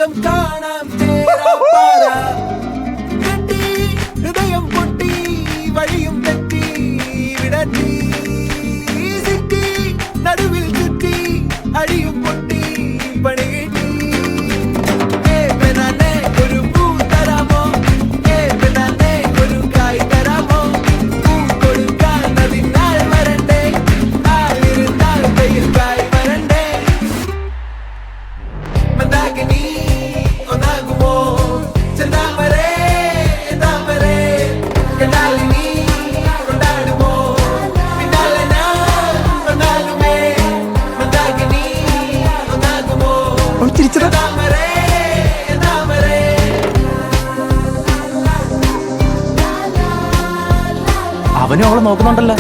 ലോകം കാണാം ചേരാപ്പാറ കെട്ടി ഹൃദയം പൊട്ടി വഴിയും തെറ്റി വിടത്തി സിറ്റി നടുവിൽ ചുറ്റി അഴിയും പൊട്ടി പണി കിട്ടി ഒരു പൂ തരാമോ ഒരു കായ് തരാമോ പൂ കൊടുക്കാൻ അതിനാൾ വരണ്ടേ ആളിരുന്നാൽ വെയിൽ കായ് വരണ്ടേ മന്ദാകിനി ഒന്നാകുമോ ചെന്താമരേ താമരേ കണ്ടാലിനി കൊണ്ടാടുമോ പിന്നാലെ ഞാൻ വന്നാലുമേ മന്ദാകിനി ഒന്നാകുമോ ചെന്താമരേ താമരേ. അവനും അവളെ നോക്കുന്നുണ്ടല്ലോ.